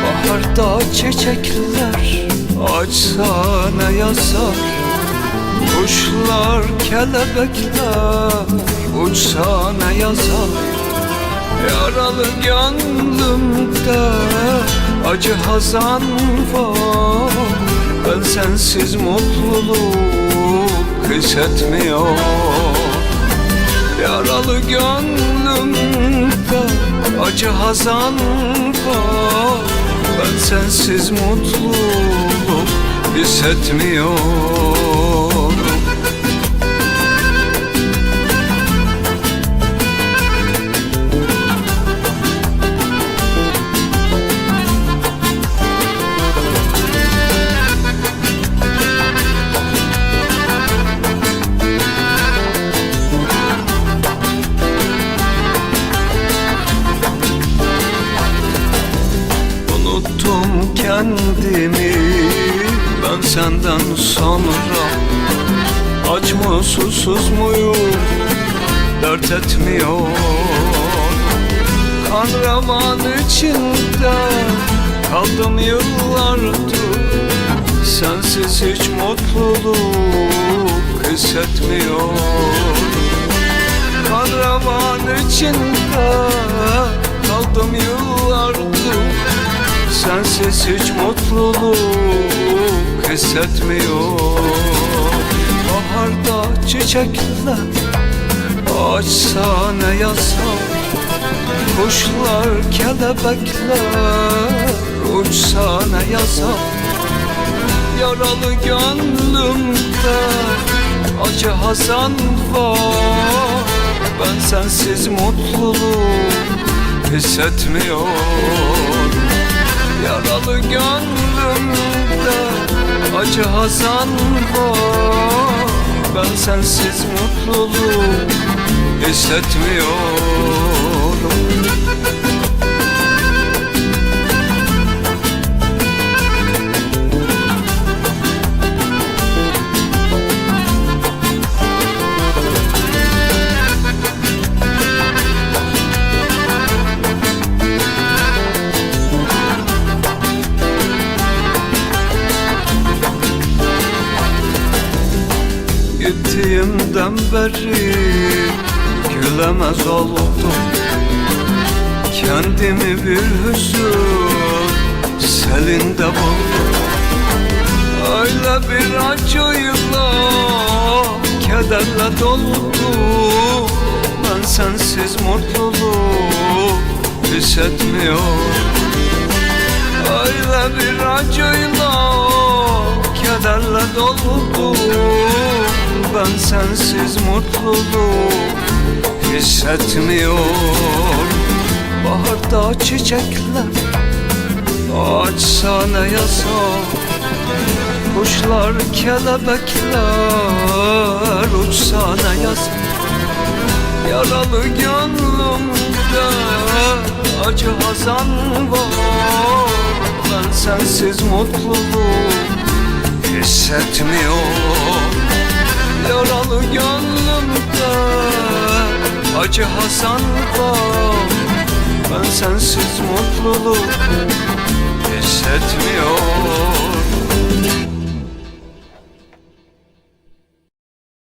Baharda çiçekler açsa ne yazar, kuşlar, kelebekler uçsa ne yazar. Yaralı gönlümde acı hazan var, ben sensiz mutluluk hissetmiyorum. Yaralı gönlümde acı hazan var, ben sensiz mutluluk hissetmiyorum. Unuttum kendimi ben senden sonra. Aç mı susuz muyum dert etmiyor. Kan revan içinde kaldım yıllardır, sensiz hiç mutluluk hissetmiyor. Kan revan içinde kaldım yıllardır, sensiz hiç mutluluk hissetmiyor. Baharda çiçekler açsa ne yazar, kuşlar, kelebekler uçsa ne yazar. Yaralı gönlümde acı hazan var, ben sensiz mutluluk hissetmiyorum. Yaralı gönlümde acı hazan var, ben sensiz mutluluk hissetmiyorum. Gittiğimden beri gülemez oldum, kendimi bir hüzün selinde buldum. Öyle bir acıyla, kederle doldu, ben sensiz mutluluk hissetmiyorum. Öyle bir acıyla, kederle doldu, ben sensiz mutluluk hissetmiyorum. Baharda çiçekler açsa ne yazar, kuşlar, kelebekler uçsa ne yazar. Yaralı gönlümde acı hazan var, ben sensiz mutluluk hissetmiyorum. Yaralı gönlümde acı hazan var, ben sensiz mutluluk